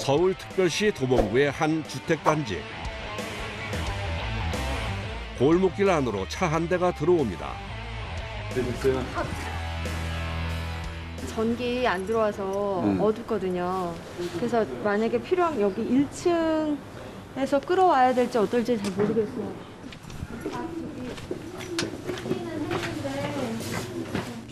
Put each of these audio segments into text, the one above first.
서울특별시 도봉구의 한 주택단지. 골목길 안으로 차 한 대가 들어옵니다. 전기 안 들어와서 어둡거든요. 그래서 만약에 필요하면 여기 1층에서 끌어와야 될지 어떨지 잘 모르겠어요.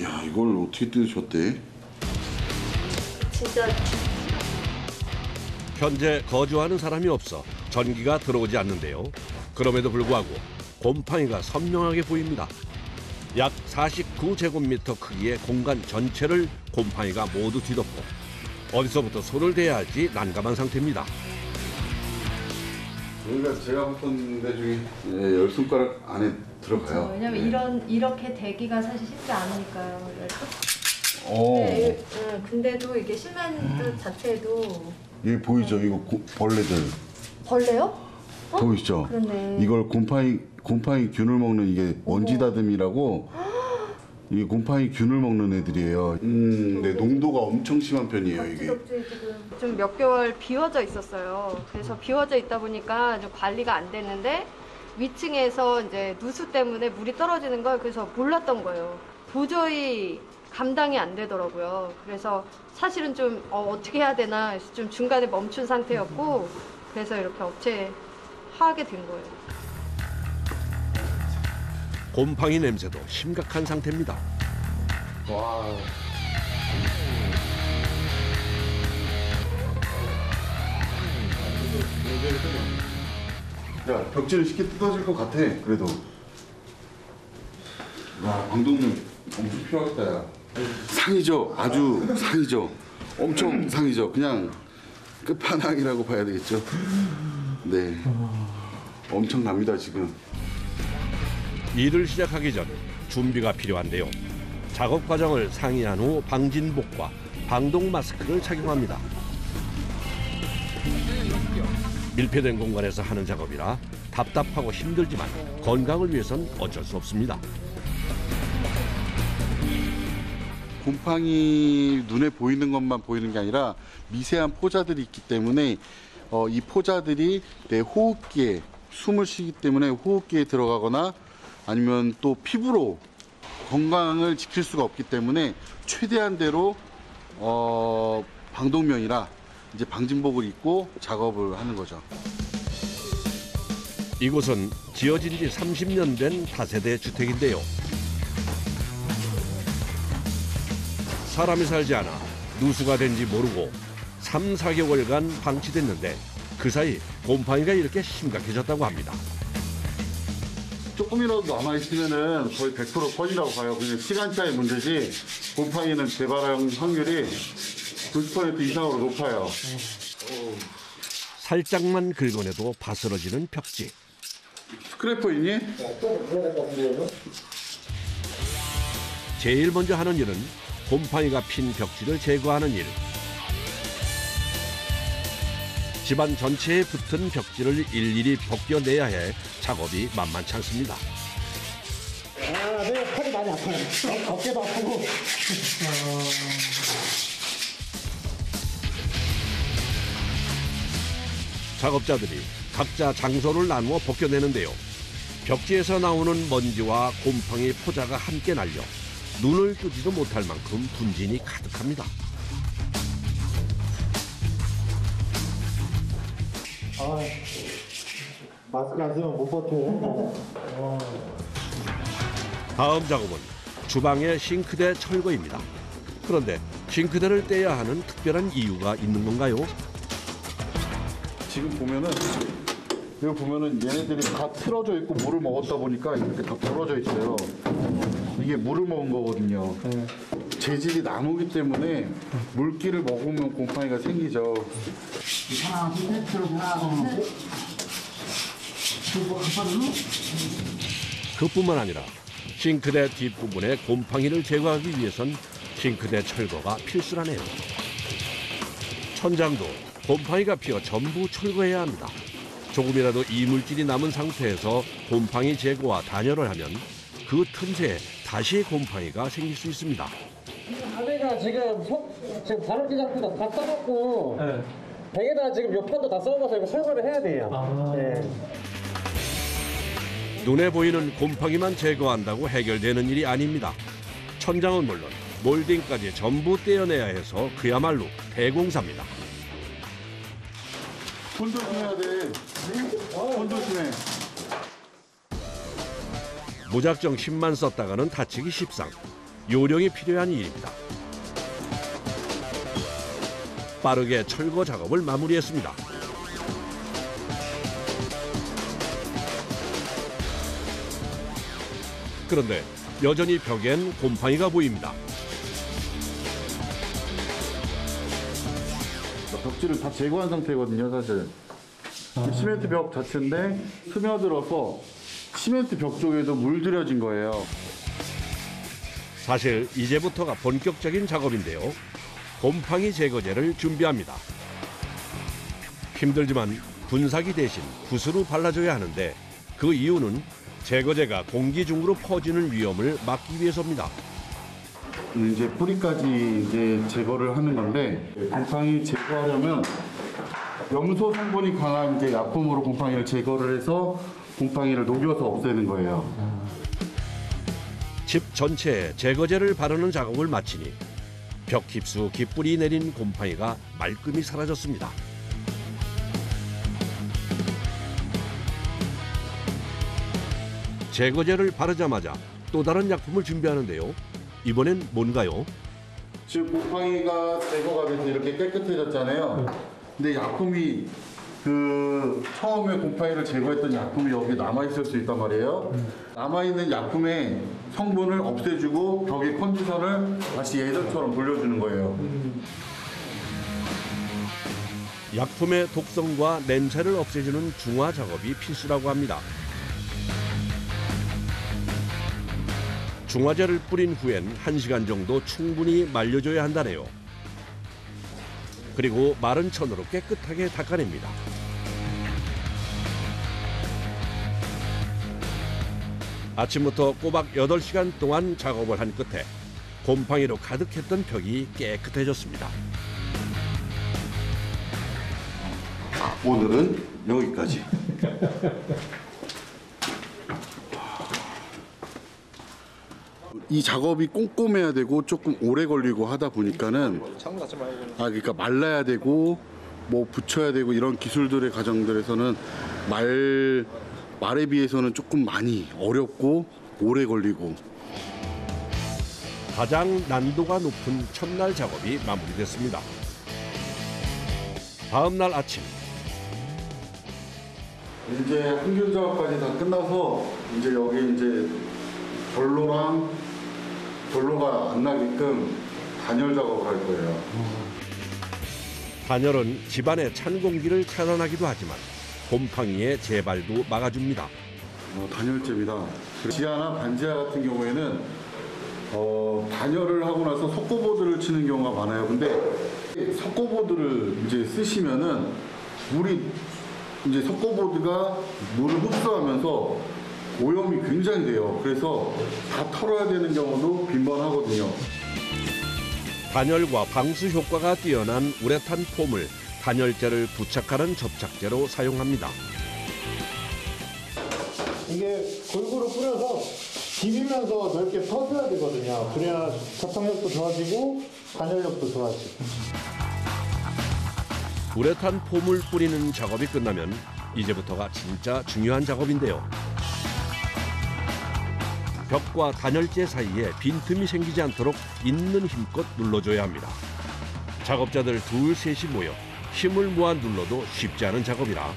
야, 이걸 어떻게 뜯으셨대? 진짜 현재 거주하는 사람이 없어 전기가 들어오지 않는데요. 그럼에도 불구하고 곰팡이가 선명하게 보입니다. 약 49제곱미터 크기의 공간 전체를 곰팡이가 모두 뒤덮고 어디서부터 손을 대야 할지 난감한 상태입니다. 여기가 제가 봤던 데 중에 10손가락 안에 들어가요. 왜냐면 이렇게 대기가 사실 쉽지 않으니까요. 네, 근데도 이게 심한 뜻 자체도 여기 보이죠? 이거 벌레들. 벌레요? 보이시죠? 그러네. 이걸 곰팡이 균을 먹는 이게 먼지다듬이라고 이게 곰팡이 균을 먹는 애들이에요. 네, 농도가 엄청 심한 편이에요, 이게. 좀 몇 개월 비워져 있었어요. 그래서 비워져 있다 보니까 좀 관리가 안 됐는데 위층에서 이제 누수 때문에 물이 떨어지는 걸 그래서 몰랐던 거예요. 도저히 감당이 안 되더라고요. 그래서 사실은 좀 어떻게 해야 되나 해서 좀 중간에 멈춘 상태였고 그래서 이렇게 업체에 하게 된 거예요. 곰팡이 냄새도 심각한 상태입니다. 와. 야, 벽지는 쉽게 뜯어질 것 같아, 그래도. 와, 방독면 엄청 필요하겠다, 야. 상이죠, 아주 상이죠. 엄청 상이죠. 그냥 끝판왕이라고 봐야 되겠죠. 네. 엄청납니다, 지금. 일을 시작하기 전 준비가 필요한데요. 작업 과정을 상의한 후 방진복과 방독 마스크를 착용합니다. 밀폐된 공간에서 하는 작업이라 답답하고 힘들지만 건강을 위해선 어쩔 수 없습니다. 곰팡이 눈에 보이는 것만 보이는 게 아니라 미세한 포자들이 있기 때문에 이 포자들이 내 호흡기에 숨을 쉬기 때문에 호흡기에 들어가거나 아니면 또 피부로 건강을 지킬 수가 없기 때문에 최대한대로 방독면이라 이제 방진복을 입고 작업을 하는 거죠. 이곳은 지어진 지 30년 된 다세대 주택인데요. 사람이 살지 않아 누수가 된지 모르고 3, 4개월간 방치됐는데 그 사이 곰팡이가 이렇게 심각해졌다고 합니다. 조금이라도 남아있으면은 거의 100% 퍼진다고 봐요. 그냥 시간차의 문제지 곰팡이는 재발할 확률이 90% 이상으로 높아요. 살짝만 긁어내도 바스러지는 벽지. 스크래퍼 있니? 제일 먼저 하는 일은 곰팡이가 핀 벽지를 제거하는 일. 집안 전체에 붙은 벽지를 일일이 벗겨내야 해 작업이 만만치 않습니다. 네, 팔이 많이 아파요. 어깨도 아프고. 작업자들이 각자 장소를 나누어 벗겨내는데요. 벽지에서 나오는 먼지와 곰팡이 포자가 함께 날려 눈을 뜨지도 못할 만큼 분진이 가득합니다. 마스크 안 쓰면 못 버텨. 다음 작업은 주방의 싱크대 철거입니다. 그런데 싱크대를 떼야 하는 특별한 이유가 있는 건가요? 지금 보면은 여기 보면은 얘네들이 다 틀어져 있고 물을 먹었다 보니까 이렇게 다 벌어져 있어요. 이게 물을 먹은 거거든요. 재질이 나무기 때문에 물기를 먹으면 곰팡이가 생기죠. 그뿐만 아니라 싱크대 뒷부분의 곰팡이를 제거하기 위해선 싱크대 철거가 필수라네요. 천장도 곰팡이가 피어 전부 철거해야 합니다. 조금이라도 이물질이 남은 상태에서 곰팡이 제거와 단열을 하면 그 틈새에 다시 곰팡이가 생길 수 있습니다. 아내가 지금 바로 기장보다 다 떠갖고 벽에다 지금 요 판도 다 써봐서 이거 철거를 해야 돼요. 네. 눈에 보이는 곰팡이만 제거한다고 해결되는 일이 아닙니다. 천장은 물론 몰딩까지 전부 떼어내야 해서 그야말로 대공사입니다. 손 조심해야 돼. 손 조심해. 무작정 힘만 썼다가는 다치기 십상. 요령이 필요한 일입니다. 빠르게 철거 작업을 마무리했습니다. 그런데 여전히 벽엔 곰팡이가 보입니다. 벽지를 다 제거한 상태거든요, 사실. 시멘트 벽 자체인데 스며들어서 시멘트 벽 쪽에도 물들여진 거예요. 사실 이제부터가 본격적인 작업인데요. 곰팡이 제거제를 준비합니다. 힘들지만 분사기 대신 붓으로 발라줘야 하는데 그 이유는 제거제가 공기 중으로 퍼지는 위험을 막기 위해서입니다. 이제 뿌리까지 이제 제거를 하는 건데 곰팡이 제거하려면 염소 성분이 강한 이제 약품으로 곰팡이를 제거를 해서 곰팡이를 녹여서 없애는 거예요. 집 전체에 제거제를 바르는 작업을 마치니 벽 깊숙이 뿌리 내린 곰팡이가 말끔히 사라졌습니다. 제거제를 바르자마자 또 다른 약품을 준비하는데요. 이번엔 뭔가요? 지금 곰팡이가 제거가 돼서 이렇게 깨끗해졌잖아요. 근데 약품이 그 처음에 곰팡이를 제거했던 약품이 여기 남아있을 수 있단 말이에요. 남아있는 약품의 성분을 없애주고 벽의 컨디션을 다시 예전처럼 돌려주는 거예요. 약품의 독성과 냄새를 없애주는 중화 작업이 필수라고 합니다. 중화제를 뿌린 후엔 1시간 정도 충분히 말려줘야 한다네요. 그리고 마른 천으로 깨끗하게 닦아냅니다. 아침부터 꼬박 8시간 동안 작업을 한 끝에 곰팡이로 가득했던 벽이 깨끗해졌습니다. 오늘은 여기까지. 이 작업이 꼼꼼해야 되고 조금 오래 걸리고 하다 보니까는 그러니까 말라야 되고 뭐 붙여야 되고 이런 기술들의 과정들에서는 말에 비해서는 조금 많이 어렵고 오래 걸리고. 가장 난도가 높은 첫날 작업이 마무리됐습니다. 다음 날 아침 이제 항균 작업까지 다 끝나서 이제 여기 이제 결로가 안 나게끔 단열 작업을 할 거예요. 단열은 집안의 찬 공기를 차단하기도 하지만 곰팡이의 재발도 막아줍니다. 단열재입니다. 지하나 반지하 같은 경우에는 단열을 하고 나서 석고보드를 치는 경우가 많아요. 근데 석고보드를 이제 쓰시면은 이제 석고보드가 물을 흡수하면서 오염이 굉장히 돼요. 그래서 다 털어야 되는 경우도 빈번하거든요. 단열과 방수 효과가 뛰어난 우레탄 폼을 단열재를 부착하는 접착제로 사용합니다. 이게 골고루 뿌려서 비비면서 넓게 퍼줘야 되거든요. 그래야 접착력도 좋아지고 단열력도 좋아지고. 우레탄 폼을 뿌리는 작업이 끝나면 이제부터가 진짜 중요한 작업인데요. 벽과 단열재 사이에 빈틈이 생기지 않도록 있는 힘껏 눌러줘야 합니다. 작업자들 둘 셋이 모여 힘을 모아 눌러도 쉽지 않은 작업이라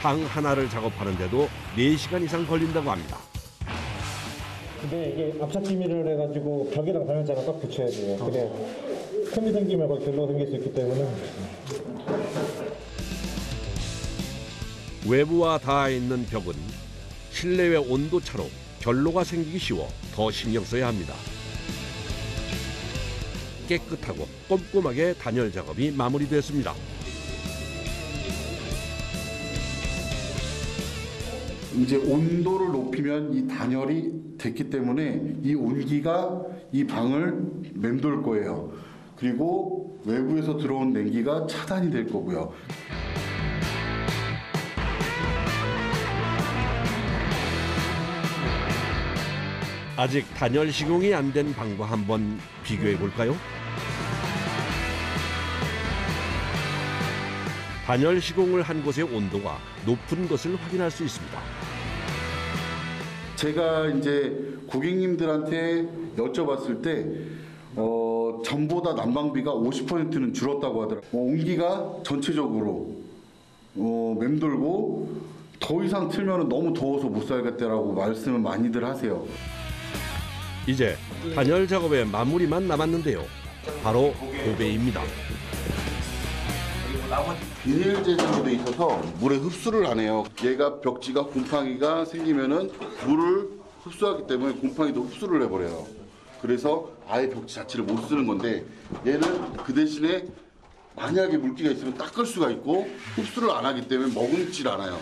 방 하나를 작업하는데도 4시간 이상 걸린다고 합니다. 근데 이게 압착 기밀을 해가지고 벽에다가 단열재를 딱 붙여야 돼요. 그래야 틈이 생기면 거기 결로가 생길 수 있기 때문에. 외부와 닿아 있는 벽은 실내외 온도 차로 결로가 생기기 쉬워 더 신경 써야 합니다. 깨끗하고 꼼꼼하게 단열 작업이 마무리됐습니다. 이제 온도를 높이면 이 단열이 됐기 때문에 이 온기가 이 방을 맴돌 거예요. 그리고 외부에서 들어온 냉기가 차단이 될 거고요. 아직 단열 시공이 안 된 방과 한번 비교해 볼까요? 단열 시공을 한 곳의 온도가 높은 것을 확인할 수 있습니다. 제가 이제 고객님들한테 여쭤봤을 때 전보다 난방비가 50%는 줄었다고 하더라고요. 온기가 전체적으로 맴돌고 더 이상 틀면 너무 더워서 못 살겠다라고 말씀을 많이들 하세요. 이제 단열 작업의 마무리만 남았는데요. 바로 도배입니다. 비닐 재질로 돼 있어서 물에 흡수를 안 해요. 얘가 벽지가 곰팡이가 생기면은 물을 흡수하기 때문에 곰팡이도 흡수를 해버려요. 그래서 아예 벽지 자체를 못 쓰는 건데 얘는 그 대신에 만약에 물기가 있으면 닦을 수가 있고 흡수를 안 하기 때문에 머금질 않아요.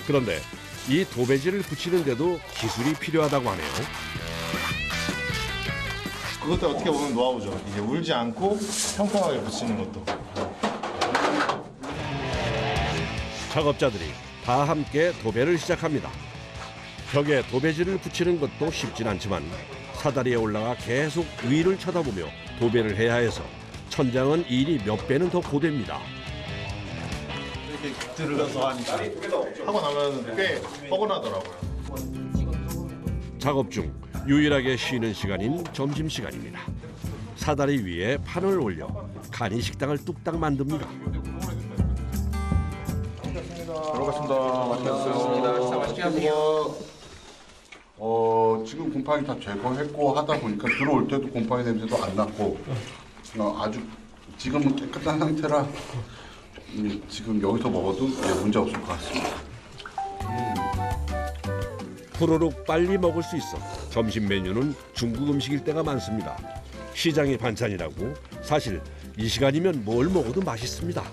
그런데 이 도배지를 붙이는데도 기술이 필요하다고 하네요. 그것도 어떻게 보면 노하우죠. 이게 울지 않고 평평하게 붙이는 것도. 작업자들이 다 함께 도배를 시작합니다. 벽에 도배지를 붙이는 것도 쉽진 않지만 사다리에 올라가 계속 위를 쳐다보며 도배를 해야 해서 천장은 일이 몇 배는 더 고됩니다. 이렇게 들어가서 하니까 하고 나면 꽤 뻐근하더라고요. 작업 중 유일하게 쉬는 시간인 점심시간입니다. 사다리 위에 판을 올려 간이 식당을 뚝딱 만듭니다. 지금 곰팡이 다 제거했고 하다 보니까 들어올 때도 곰팡이 냄새도 안 났고 아주 지금은 깨끗한 상태라 지금 여기서 먹어도 문제 없을 것 같습니다. 후루룩 빨리 먹을 수 있어 점심 메뉴는 중국 음식일 때가 많습니다. 시장의 반찬이라고 사실 이 시간이면 뭘 먹어도 맛있습니다.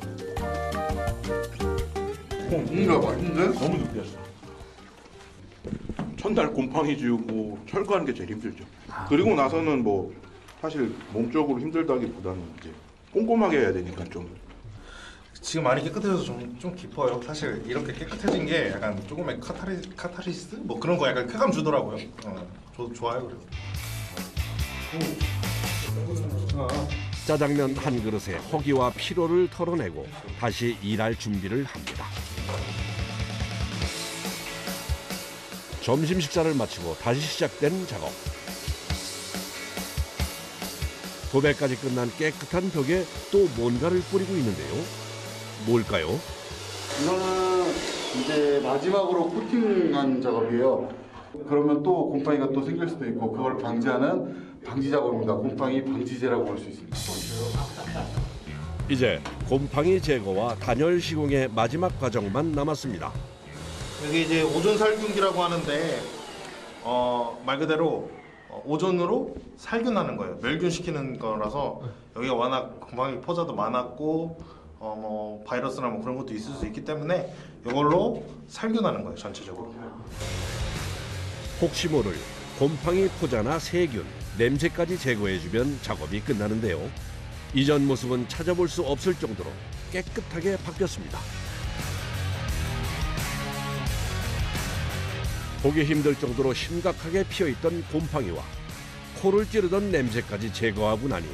맛있는데? 너무 느끼했어. 첫날 곰팡이 지우고 철거하는 게 제일 힘들죠. 그리고 나서는 뭐 사실 몸적으로 힘들다기보다는 이제 꼼꼼하게 해야 되니까 좀. 지금 많이 깨끗해져서 좀 깊어요. 사실 이렇게 깨끗해진 게 약간 조금의 카타르시스? 뭐 그런 거 약간 쾌감 주더라고요. 저도 좋아요. 그래서. 짜장면 한 그릇에 허기와 피로를 털어내고 다시 일할 준비를 합니다. 점심 식사를 마치고 다시 시작된 작업. 도배까지 끝난 깨끗한 벽에 또 뭔가를 뿌리고 있는데요. 뭘까요? 이거는 이제 마지막으로 코팅한 작업이에요. 그러면 또 곰팡이가 또 생길 수도 있고 그걸 방지하는 방지 작업입니다. 곰팡이 방지제라고 볼 수 있습니다. 이제 곰팡이 제거와 단열 시공의 마지막 과정만 남았습니다. 여기 이제 오존 살균기라고 하는데 말 그대로 오존으로 살균하는 거예요. 멸균시키는 거라서 여기가 워낙 곰팡이 포자도 많았고 뭐 바이러스나 뭐 그런 것도 있을 수 있기 때문에 이걸로 살균하는 거예요. 전체적으로. 혹시 모를 곰팡이 포자나 세균, 냄새까지 제거해주면 작업이 끝나는데요. 이전 모습은 찾아볼 수 없을 정도로 깨끗하게 바뀌었습니다. 보기 힘들 정도로 심각하게 피어있던 곰팡이와 코를 찌르던 냄새까지 제거하고 나니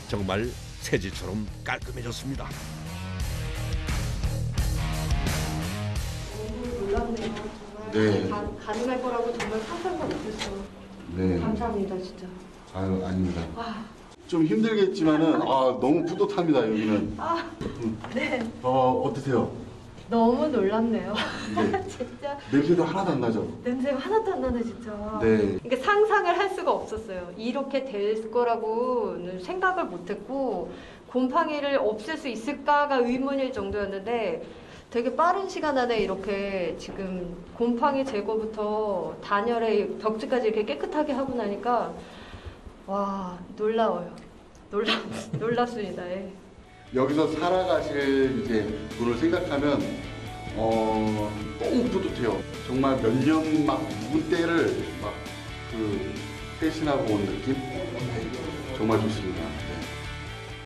정말 새집처럼 깔끔해졌습니다. 놀랍네요. 네. 정말 가능할 거라고 정말 상상도 못했어요. 네. 감사합니다, 진짜. 아유, 아닙니다. 좀 힘들겠지만은 너무 뿌듯합니다. 여기는. 네. 어떠세요? 너무 놀랍네요. 네. 진짜 냄새도 하나도 안 나죠? 냄새가 하나도 안 나네, 진짜. 네. 이게 상상을 할 수가 없었어요. 이렇게 될 거라고는 생각을 못했고 곰팡이를 없앨 수 있을까가 의문일 정도였는데 되게 빠른 시간 안에 이렇게 지금 곰팡이 제거부터 단열에 벽지까지 이렇게 깨끗하게 하고 나니까 와 놀라워요. 놀랍습니다. 예. 여기서 살아가실 이제 분을 생각하면 너무 뿌듯해요. 정말 몇 년 막 묵은 때를 막 그 회신하고 온 느낌? 정말 좋습니다.